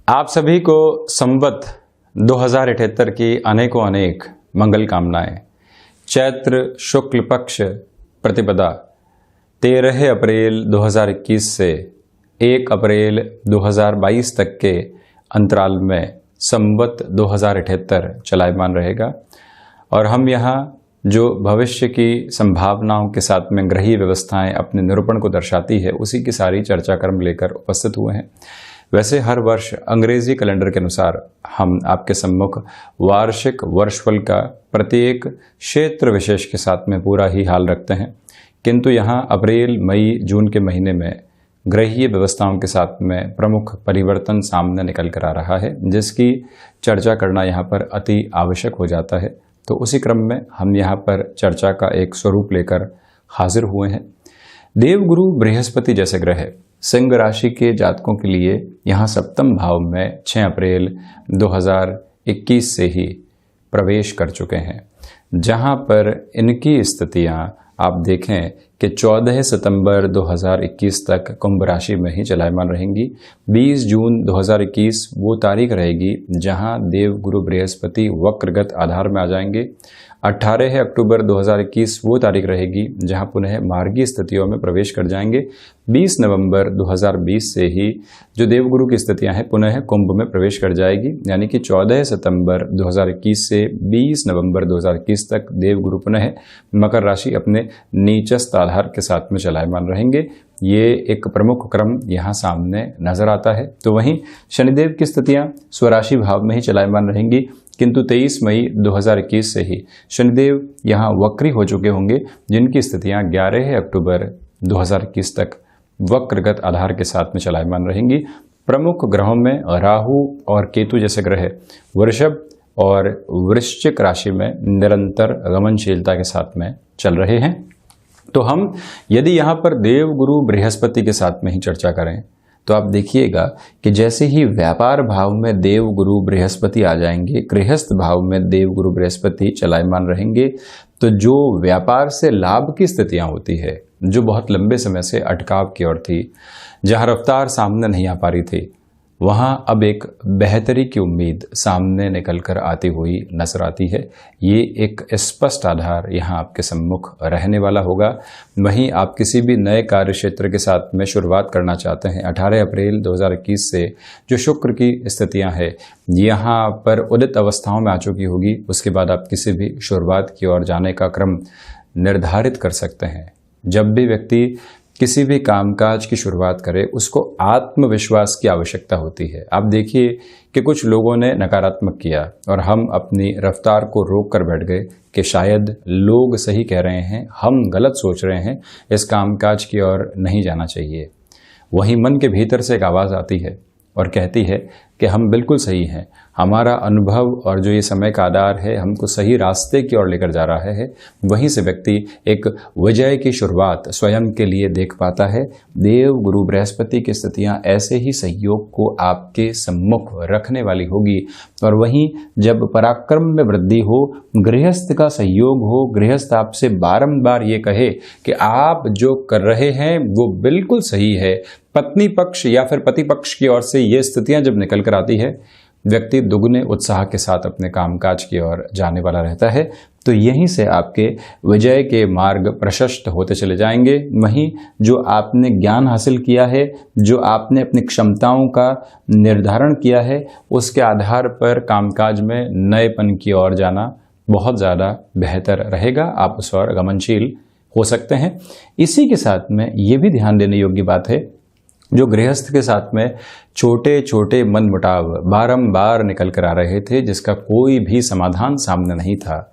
आप सभी को संवत 2078 की अनेकों अनेक मंगल कामनाएं। चैत्र शुक्ल पक्ष प्रतिपदा 13 अप्रैल 2021 से 1 अप्रैल 2022 तक के अंतराल में संवत 2078 चलायमान रहेगा और हम यहाँ जो भविष्य की संभावनाओं के साथ में ग्रहीय व्यवस्थाएं अपने निरूपण को दर्शाती है उसी की सारी चर्चा क्रम लेकर उपस्थित हुए हैं। वैसे हर वर्ष अंग्रेजी कैलेंडर के अनुसार हम आपके सम्मुख वार्षिक वर्षफल का प्रत्येक क्षेत्र विशेष के साथ में पूरा ही हाल रखते हैं, किंतु यहाँ अप्रैल मई जून के महीने में ग्रहीय व्यवस्थाओं के साथ में प्रमुख परिवर्तन सामने निकल कर आ रहा है, जिसकी चर्चा करना यहाँ पर अति आवश्यक हो जाता है। तो उसी क्रम में हम यहाँ पर चर्चा का एक स्वरूप लेकर हाजिर हुए हैं। देवगुरु बृहस्पति जैसे ग्रह सिंह राशि के जातकों के लिए यहाँ सप्तम भाव में 6 अप्रैल 2021 से ही प्रवेश कर चुके हैं, जहाँ पर इनकी स्थितियाँ आप देखें कि 14 सितंबर 2021 तक कुंभ राशि में ही चलायमान रहेंगी। 20 जून 2021 वो तारीख रहेगी जहां देवगुरु बृहस्पति वक्रगत आधार में आ जाएंगे। 18 अक्टूबर 2021 वो तारीख रहेगी जहां पुनः मार्गी स्थितियों में प्रवेश कर जाएंगे। 20 नवंबर 2020 से ही जो देवगुरु की स्थितियां हैं पुनः कुंभ में प्रवेश कर जाएगी, यानी कि 14 सितंबर 2021 से 20 नवंबर 2021 तक देवगुरु पुनः मकर राशि अपने नीचस्थ आधार के साथ में चलायमान रहेंगे। ये एक प्रमुख क्रम यहाँ सामने नजर आता है। तो वहीं शनिदेव की स्थितियां स्वराशि भाव में ही चलायमान रहेंगी, किंतु 23 मई 2021 से ही शनिदेव यहाँ वक्री हो चुके होंगे, जिनकी स्थितियां 11 अक्टूबर 2021 तक वक्रगत आधार के साथ में चलायमान रहेंगी। प्रमुख ग्रहों में राहु और केतु जैसे ग्रह वृषभ और वृश्चिक राशि में निरंतर गमनशीलता के साथ में चल रहे हैं। तो हम यदि यहाँ पर देवगुरु बृहस्पति के साथ में ही चर्चा करें तो आप देखिएगा कि जैसे ही व्यापार भाव में देवगुरु बृहस्पति आ जाएंगे, गृहस्थ भाव में देवगुरु बृहस्पति चलायमान रहेंगे, तो जो व्यापार से लाभ की स्थितियां होती है, जो बहुत लंबे समय से अटकाव की ओर थी, जहां रफ्तार सामने नहीं आ पा रही थी, वहां अब एक बेहतरी की उम्मीद सामने निकल कर आती हुई नजर आती है। ये एक स्पष्ट आधार यहाँ आपके सम्मुख रहने वाला होगा। वहीं आप किसी भी नए कार्य क्षेत्र के साथ में शुरुआत करना चाहते हैं, 18 अप्रैल 2021 से जो शुक्र की स्थितियां हैं यहाँ पर उदित अवस्थाओं में आ चुकी होगी, उसके बाद आप किसी भी शुरुआत की ओर जाने का क्रम निर्धारित कर सकते हैं। जब भी व्यक्ति किसी भी कामकाज की शुरुआत करे उसको आत्मविश्वास की आवश्यकता होती है। आप देखिए कि कुछ लोगों ने नकारात्मक किया और हम अपनी रफ्तार को रोक कर बैठ गए कि शायद लोग सही कह रहे हैं, हम गलत सोच रहे हैं, इस कामकाज की ओर नहीं जाना चाहिए। वहीं मन के भीतर से एक आवाज़ आती है और कहती है कि हम बिल्कुल सही हैं, हमारा अनुभव और जो ये समय का आधार है हमको सही रास्ते की ओर लेकर जा रहा है। वहीं से व्यक्ति एक विजय की शुरुआत स्वयं के लिए देख पाता है। देव गुरु बृहस्पति की स्थितियां ऐसे ही सहयोग को आपके सम्मुख रखने वाली होगी। और वहीं जब पराक्रम में वृद्धि हो, गृहस्थ का सहयोग हो, गृहस्थ आपसे बारंबार ये कहे कि आप जो कर रहे हैं वो बिल्कुल सही है, पत्नी पक्ष या फिर पति पक्ष की ओर से ये स्थितियां जब निकल कर आती है, व्यक्ति दुगने उत्साह के साथ अपने कामकाज की ओर जाने वाला रहता है। तो यहीं से आपके विजय के मार्ग प्रशस्त होते चले जाएंगे। वहीं जो आपने ज्ञान हासिल किया है, जो आपने अपनी क्षमताओं का निर्धारण किया है, उसके आधार पर कामकाज में नएपन की ओर जाना बहुत ज़्यादा बेहतर रहेगा। आप उस ओर गमनशील हो सकते हैं। इसी के साथ में ये भी ध्यान देने योग्य बात है, जो गृहस्थ के साथ में छोटे छोटे मनमुटाव बारंबार निकल कर आ रहे थे, जिसका कोई भी समाधान सामने नहीं था,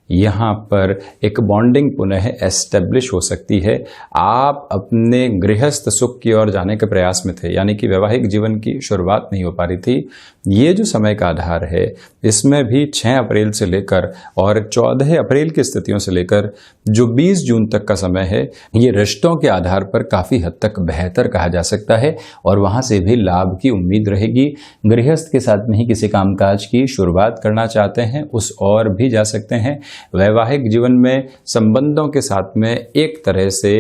यहाँ पर एक बॉन्डिंग पुनः एस्टेब्लिश हो सकती है। आप अपने गृहस्थ सुख की ओर जाने के प्रयास में थे, यानी कि वैवाहिक जीवन की शुरुआत नहीं हो पा रही थी। ये जो समय का आधार है, इसमें भी 6 अप्रैल से लेकर और 14 अप्रैल की स्थितियों से लेकर जो 20 जून तक का समय है, ये रिश्तों के आधार पर काफ़ी हद तक बेहतर कहा जा सकता है और वहाँ से भी लाभ की उम्मीद रहेगी। गृहस्थ के साथ में ही किसी कामकाज की शुरुआत करना चाहते हैं, उस ओर भी जा सकते हैं। वैवाहिक जीवन में संबंधों के साथ में एक तरह से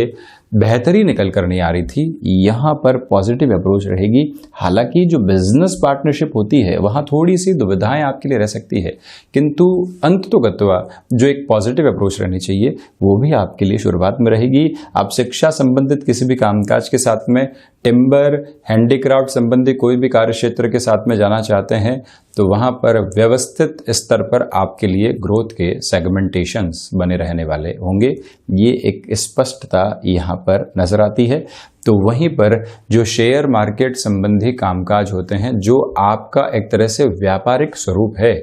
बेहतरी निकल कर नहीं आ रही थी, यहाँ पर पॉजिटिव अप्रोच रहेगी। हालांकि जो बिजनेस पार्टनरशिप होती है वहाँ थोड़ी सी दुविधाएं आपके लिए रह सकती है, किंतु अंत तो गत्वा जो एक पॉजिटिव अप्रोच रहनी चाहिए वो भी आपके लिए शुरुआत में रहेगी। आप शिक्षा संबंधित किसी भी कामकाज के साथ में, टिम्बर, हैंडीक्राफ्ट संबंधी कोई भी कार्य क्षेत्र के साथ में जाना चाहते हैं तो वहाँ पर व्यवस्थित स्तर पर आपके लिए ग्रोथ के सेगमेंटेशंस बने रहने वाले होंगे। ये एक स्पष्टता यहाँ पर नजर आती है। तो वहीं पर जो शेयर मार्केट संबंधी कामकाज होते हैं, जो आपका एक तरह से व्यापारिक स्वरूप है,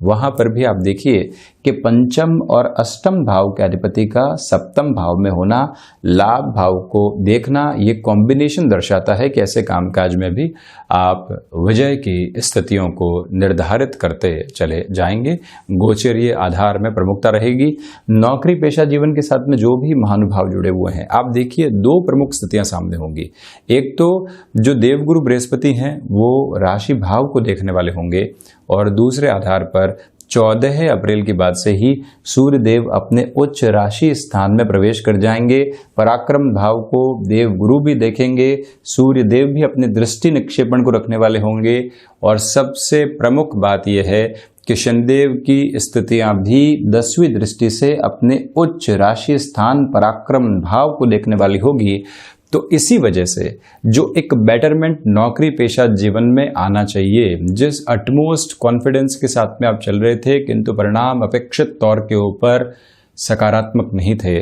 वहाँ पर भी आप देखिए कि पंचम और अष्टम भाव के अधिपति का सप्तम भाव में होना, लाभ भाव को देखना, ये कॉम्बिनेशन दर्शाता है कि ऐसे कामकाज में भी आप विजय की स्थितियों को निर्धारित करते चले जाएंगे। गोचरीय आधार में प्रमुखता रहेगी। नौकरी पेशा जीवन के साथ में जो भी महानुभाव जुड़े हुए हैं, आप देखिए दो प्रमुख स्थितियां सामने होंगी। एक तो जो देवगुरु बृहस्पति हैं वो राशि भाव को देखने वाले होंगे, और दूसरे आधार पर 14 अप्रैल के बाद से ही सूर्य देव अपने उच्च राशि स्थान में प्रवेश कर जाएंगे। पराक्रम भाव को देव गुरु भी देखेंगे, सूर्य देव भी अपने दृष्टि निक्षेपण को रखने वाले होंगे। और सबसे प्रमुख बात यह है कि शनिदेव की स्थितियां भी 10वीं दृष्टि से अपने उच्च राशि स्थान पराक्रम भाव को देखने वाली होगी। तो इसी वजह से जो एक बेटरमेंट नौकरी पेशा जीवन में आना चाहिए, जिस अटमोस्ट कॉन्फिडेंस के साथ में आप चल रहे थे किंतु परिणाम अपेक्षित तौर के ऊपर सकारात्मक नहीं थे,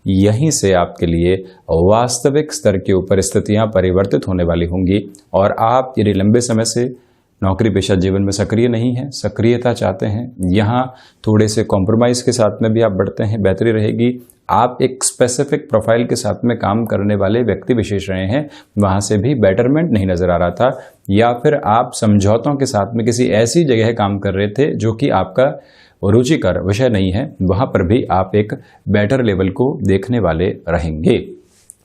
यहीं से आपके लिए वास्तविक स्तर के ऊपर स्थितियां परिवर्तित होने वाली होंगी। और आप यदि लंबे समय से नौकरी पेशा जीवन में सक्रिय नहीं है, सक्रियता चाहते हैं, यहाँ थोड़े से कॉम्प्रोमाइज़ के साथ में भी आप बढ़ते हैं, बेहतरी रहेगी। आप एक स्पेसिफिक प्रोफाइल के साथ में काम करने वाले व्यक्ति विशेष रहे हैं, वहाँ से भी बेटरमेंट नहीं नज़र आ रहा था, या फिर आप समझौतों के साथ में किसी ऐसी जगह काम कर रहे थे जो कि आपका रुचिकर विषय नहीं है, वहाँ पर भी आप एक बेटर लेवल को देखने वाले रहेंगे।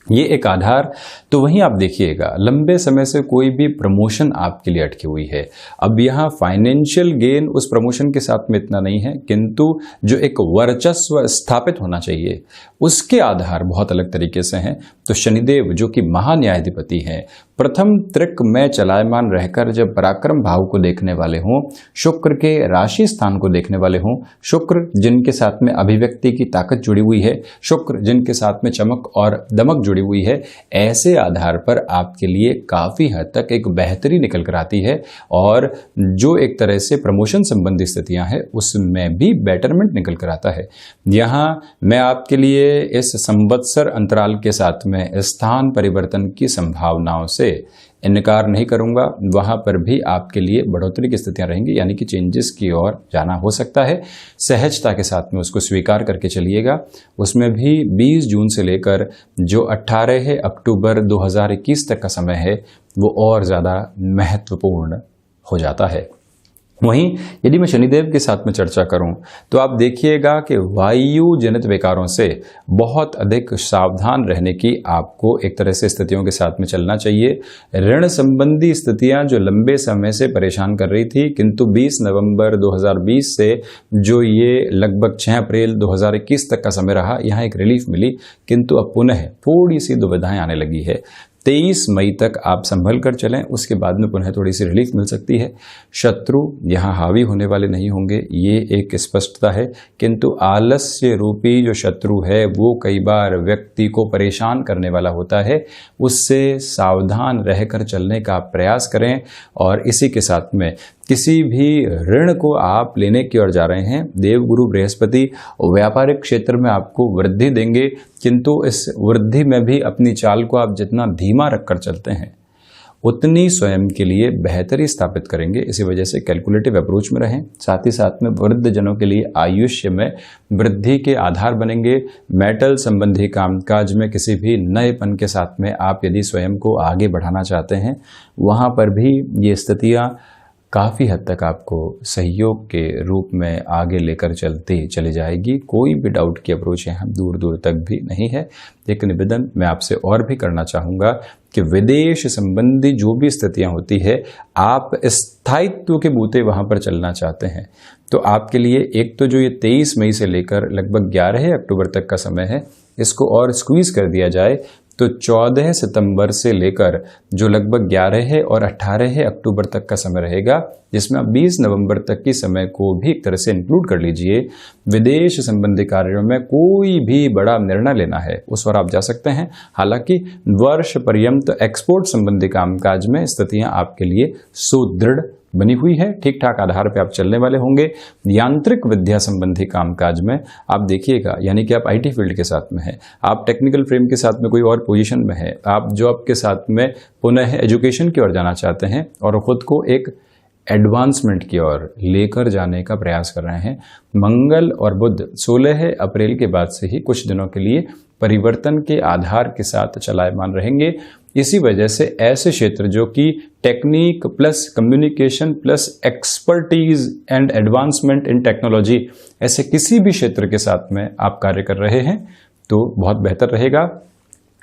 ये एक आधार। तो वहीं आप देखिएगा लंबे समय से कोई भी प्रमोशन आपके लिए अटकी हुई है। अब यहाँ फाइनेंशियल गेन उस प्रमोशन के साथ में इतना नहीं है, किंतु जो एक वर्चस्व स्थापित होना चाहिए उसके आधार बहुत अलग तरीके से हैं। तो शनिदेव जो कि महान्यायाधिपति हैं, प्रथम त्रिक में चलायमान रहकर जब पराक्रम भाव को देखने वाले हों, शुक्र के राशि स्थान को देखने वाले हों, शुक्र जिनके साथ में अभिव्यक्ति की ताकत जुड़ी हुई है, शुक्र जिनके साथ में चमक और दमक जुड़ी हुई है, ऐसे आधार पर आपके लिए काफी हद तक एक बेहतरी निकल कर आती है। और जो एक तरह से प्रमोशन संबंधी स्थितियां हैं उसमें भी बेटरमेंट निकल कर आता है। यहाँ मैं आपके लिए इस संवत्सर अंतराल के साथ में स्थान परिवर्तन की संभावनाओं से इनकार नहीं करूंगा। वहां पर भी आपके लिए बढ़ोतरी की स्थितियां रहेंगी, यानी कि चेंजेस की ओर जाना हो सकता है। सहजता के साथ में उसको स्वीकार करके चलिएगा। उसमें भी 20 जून से लेकर जो 18 अक्टूबर 2021 तक का समय है वो और ज़्यादा महत्वपूर्ण हो जाता है। वहीं यदि मैं शनिदेव के साथ में चर्चा करूं तो आप देखिएगा कि वायु जनित विकारों से बहुत अधिक सावधान रहने की आपको एक तरह से स्थितियों के साथ में चलना चाहिए। ऋण संबंधी स्थितियां जो लंबे समय से परेशान कर रही थी, किंतु 20 नवंबर 2020 से जो ये लगभग 6 अप्रैल 2021 तक का समय रहा, यहाँ एक रिलीफ मिली, किंतु अब पुनः थोड़ी सी दुविधाएं आने लगी है। 23 मई तक आप संभल कर चलें, उसके बाद में पुनः थोड़ी सी रिलीफ मिल सकती है। शत्रु यहाँ हावी होने वाले नहीं होंगे, ये एक स्पष्टता है, किंतु आलस्य रूपी जो शत्रु है वो कई बार व्यक्ति को परेशान करने वाला होता है। उससे सावधान रहकर चलने का प्रयास करें। और इसी के साथ में किसी भी ऋण को आप लेने की ओर जा रहे हैं, देवगुरु बृहस्पति व्यापारिक क्षेत्र में आपको वृद्धि देंगे, किंतु इस वृद्धि में भी अपनी चाल को आप जितना धीमा रखकर चलते हैं उतनी स्वयं के लिए बेहतरी स्थापित करेंगे। इसी वजह से कैलकुलेटिव अप्रोच में रहें। साथ ही साथ में वृद्ध जनों के लिए आयुष्य में वृद्धि के आधार बनेंगे। मेटल संबंधी कामकाज में किसी भी नएपन के साथ में आप यदि स्वयं को आगे बढ़ाना चाहते हैं, वहाँ पर भी ये स्थितियाँ काफ़ी हद तक आपको सहयोग के रूप में आगे लेकर चलती चली जाएगी। कोई भी डाउट की अप्रोच यहाँ दूर दूर तक भी नहीं है। एक निवेदन मैं आपसे और भी करना चाहूँगा कि विदेश संबंधी जो भी स्थितियाँ होती है, आप स्थायित्व के बूते वहाँ पर चलना चाहते हैं तो आपके लिए एक तो जो ये 23 मई से लेकर लगभग 11 अक्टूबर तक का समय है, इसको और स्क्वीज कर दिया जाए तो 14 सितंबर से लेकर जो लगभग 11 और 18 अक्टूबर तक का समय रहेगा, जिसमें आप 20 नवंबर तक की समय को भी एक तरह से इंक्लूड कर लीजिए, विदेश संबंधी कार्यों में कोई भी बड़ा निर्णय लेना है उस पर आप जा सकते हैं। हालांकि वर्ष पर्यंत एक्सपोर्ट संबंधी कामकाज में स्थितियां आपके लिए सुदृढ़ बनी हुई है, ठीक ठाक आधार पे आप चलने वाले होंगे। यांत्रिक विद्या संबंधी कामकाज में आप देखिएगा, यानी कि आप आईटी फील्ड के साथ में है, आप टेक्निकल फ्रेम के साथ में कोई और पोजीशन में है, आप जॉब के साथ में पुनः एजुकेशन की ओर जाना चाहते हैं और खुद को एक एडवांसमेंट की ओर लेकर जाने का प्रयास कर रहे हैं। मंगल और बुध 16 अप्रैल के बाद से ही कुछ दिनों के लिए परिवर्तन के आधार के साथ चलायमान रहेंगे। इसी वजह से ऐसे क्षेत्र जो कि technique plus communication plus expertise and advancement in technology, ऐसे किसी भी क्षेत्र के साथ में आप कार्य कर रहे हैं तो बहुत बेहतर रहेगा।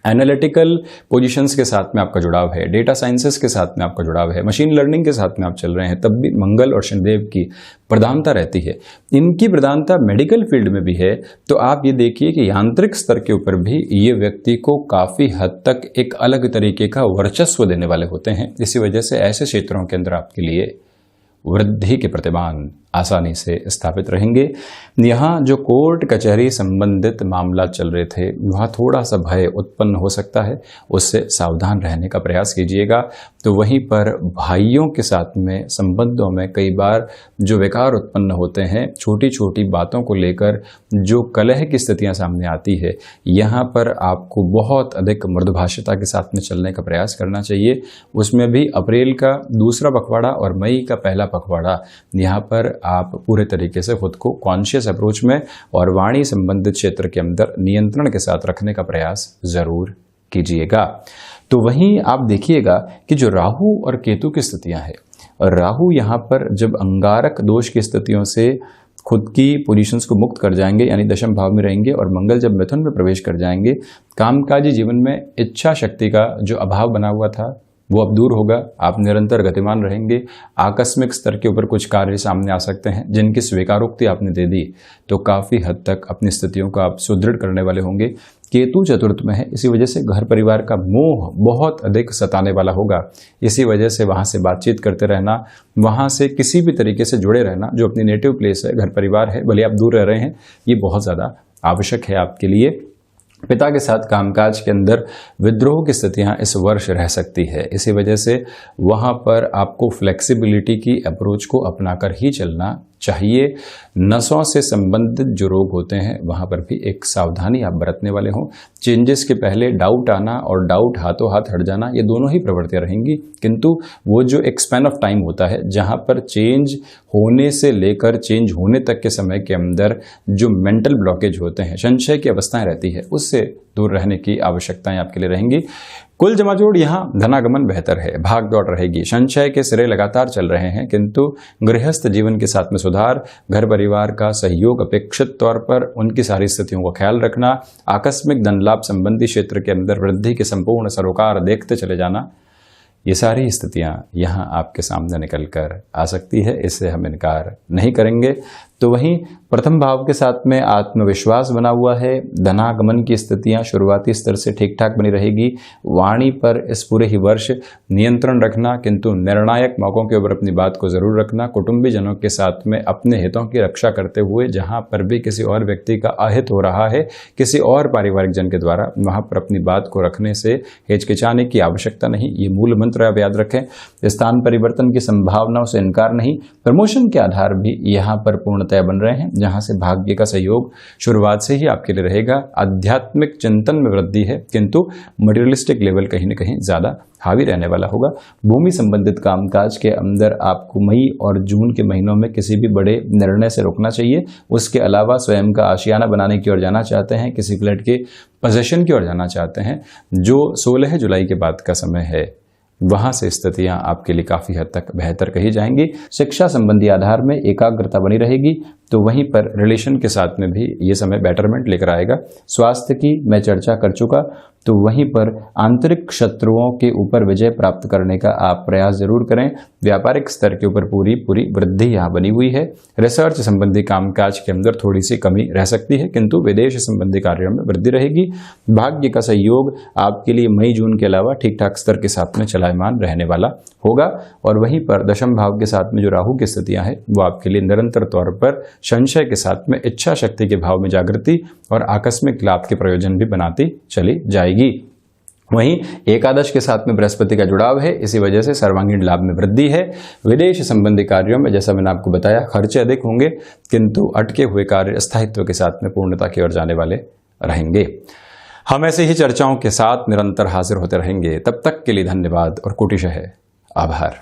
एनालिटिकल पोजीशंस के साथ में आपका जुड़ाव है, डेटा साइंसेस के साथ में आपका जुड़ाव है, मशीन लर्निंग के साथ में आप चल रहे हैं, तब भी मंगल और शनिदेव की प्रधानता रहती है। इनकी प्रधानता मेडिकल फील्ड में भी है, तो आप ये देखिए कि यांत्रिक स्तर के ऊपर भी ये व्यक्ति को काफी हद तक एक अलग तरीके का वर्चस्व देने वाले होते हैं। इसी वजह से ऐसे क्षेत्रों के अंदर आपके लिए वृद्धि के प्रतिमान आसानी से स्थापित रहेंगे। यहाँ जो कोर्ट कचहरी संबंधित मामला चल रहे थे, वहाँ थोड़ा सा भय उत्पन्न हो सकता है, उससे सावधान रहने का प्रयास कीजिएगा। तो वहीं पर भाइयों के साथ में संबंधों में कई बार जो विकार उत्पन्न होते हैं, छोटी छोटी बातों को लेकर जो कलह की स्थितियाँ सामने आती है, यहाँ पर आपको बहुत अधिक मृदुभाषिता के साथ में चलने का प्रयास करना चाहिए। उसमें भी अप्रैल का दूसरा पखवाड़ा और मई का पहला पखवाड़ा, यहाँ पर आप पूरे तरीके से खुद को कॉन्शियस अप्रोच में और वाणी संबंधित क्षेत्र के अंदर नियंत्रण के साथ रखने का प्रयास जरूर कीजिएगा। तो वहीं आप देखिएगा कि जो राहु और केतु की स्थितियां हैं, और राहु यहाँ पर जब अंगारक दोष की स्थितियों से खुद की पोजीशंस को मुक्त कर जाएंगे, यानी दशम भाव में रहेंगे, और मंगल जब मिथुन में प्रवेश कर जाएंगे, कामकाजी जीवन में इच्छा शक्ति का जो अभाव बना हुआ था वो अब दूर होगा। आप निरंतर गतिमान रहेंगे। आकस्मिक स्तर के ऊपर कुछ कार्य सामने आ सकते हैं जिनकी स्वीकारोक्ति आपने दे दी, तो काफ़ी हद तक अपनी स्थितियों को आप सुदृढ़ करने वाले होंगे। केतु चतुर्थ में है, इसी वजह से घर परिवार का मोह बहुत अधिक सताने वाला होगा। इसी वजह से वहाँ से बातचीत करते रहना, वहाँ से किसी भी तरीके से जुड़े रहना, जो अपनी नेटिव प्लेस है, घर परिवार है, भले आप दूर रह रहे हैं, ये बहुत ज़्यादा आवश्यक है आपके लिए। पिता के साथ कामकाज के अंदर विद्रोह की स्थितियां इस वर्ष रह सकती है। इसी वजह से वहां पर आपको फ्लेक्सिबिलिटी की अप्रोच को अपनाकर ही चलना चाहिए। नसों से संबंधित जो रोग होते हैं वहां पर भी एक सावधानी आप बरतने वाले हों। चेंजेस के पहले डाउट आना और डाउट हाथों हाथ हट जाना, ये दोनों ही प्रवृत्तियां रहेंगी, किंतु वो जो एक स्पैन ऑफ टाइम होता है जहां पर चेंज होने से लेकर चेंज होने तक के समय के अंदर जो मेंटल ब्लॉकेज होते हैं, संशय की अवस्थाएं रहती है, उससे दूर रहने की आवश्यकताएं आपके लिए रहेंगी। कुल जमाजोड़ यहाँ धनागमन बेहतर है, भाग दौड़ रहेगी, संचय के सिरे लगातार चल रहे हैं, किंतु गृहस्थ जीवन के साथ में सुधार, घर परिवार का सहयोग अपेक्षित तौर पर, उनकी सारी स्थितियों का ख्याल रखना, आकस्मिक धन लाभ संबंधी क्षेत्र के अंदर वृद्धि के संपूर्ण सरोकार देखते चले जाना, ये सारी स्थितियां यहाँ आपके सामने निकल कर आ सकती है, इससे हम इनकार नहीं करेंगे। तो वहीं प्रथम भाव के साथ में आत्मविश्वास बना हुआ है। धनागमन की स्थितियां शुरुआती स्तर से ठीक ठाक बनी रहेगी। वाणी पर इस पूरे ही वर्ष नियंत्रण रखना, किंतु निर्णायक मौकों के ऊपर अपनी बात को जरूर रखना। कुटुंबी जनों के साथ में अपने हितों की रक्षा करते हुए जहां पर भी किसी और व्यक्ति का अहित हो रहा है किसी और पारिवारिक जन के द्वारा, वहां पर अपनी बात को रखने से हिचकिचाने की आवश्यकता नहीं। ये मूल मंत्र आप याद रखें। स्थान परिवर्तन की संभावनाओं से इनकार नहीं। प्रमोशन के आधार भी यहाँ पर पूर्णतः बन रहे हैं, जहां से भाग्य का सहयोग शुरुआत से ही आपके लिए रहेगा। आध्यात्मिक चिंतन में वृद्धि है, किंतु मटेरियलिस्टिक लेवल कहीं न कहीं ज्यादा हावी रहने वाला होगा। भूमि संबंधित कामकाज के अंदर आपको मई और जून के महीनों में किसी भी बड़े निर्णय से रोकना चाहिए। उसके अलावा स्वयं का आशियाना बनाने की ओर जाना चाहते हैं, किसी फ्लैट के पोजेशन की ओर जाना चाहते हैं, जो 16 जुलाई के बाद का समय है, वहां से स्थितियां आपके लिए काफी हद तक बेहतर कही जाएंगी। शिक्षा संबंधी आधार में एकाग्रता बनी रहेगी। तो वहीं पर रिलेशन के साथ में भी ये समय बेटरमेंट लेकर आएगा। स्वास्थ्य की मैं चर्चा कर चुका, तो वहीं पर आंतरिक शत्रुओं के ऊपर विजय प्राप्त करने का आप प्रयास जरूर करें। व्यापारिक स्तर के ऊपर पूरी वृद्धि यहाँ बनी हुई है। रिसर्च संबंधी कामकाज के अंदर थोड़ी सी कमी रह सकती है, किंतु विदेश संबंधी कार्यों में वृद्धि रहेगी। भाग्य का सहयोग आपके लिए मई जून के अलावा ठीक ठाक स्तर के साथ में चलायमान रहने वाला होगा। और वहीं पर दशम भाव के साथ में जो राहु की स्थितियां हैं वो आपके लिए निरंतर तौर पर संशय के साथ में इच्छा शक्ति के भाव में जागृति और आकस्मिक लाभ के प्रयोजन भी बनाती चली जाएगी। वहीं एकादश के साथ में बृहस्पति का जुड़ाव है, इसी वजह से सर्वांगीण लाभ में वृद्धि है। विदेश संबंधी कार्यों में जैसा मैंने आपको बताया खर्चे अधिक होंगे, किंतु अटके हुए कार्य स्थायित्व के साथ में पूर्णता की ओर जाने वाले रहेंगे। हम ऐसे ही चर्चाओं के साथ निरंतर हाजिर होते रहेंगे। तब तक के लिए धन्यवाद और कोटिशः आभार।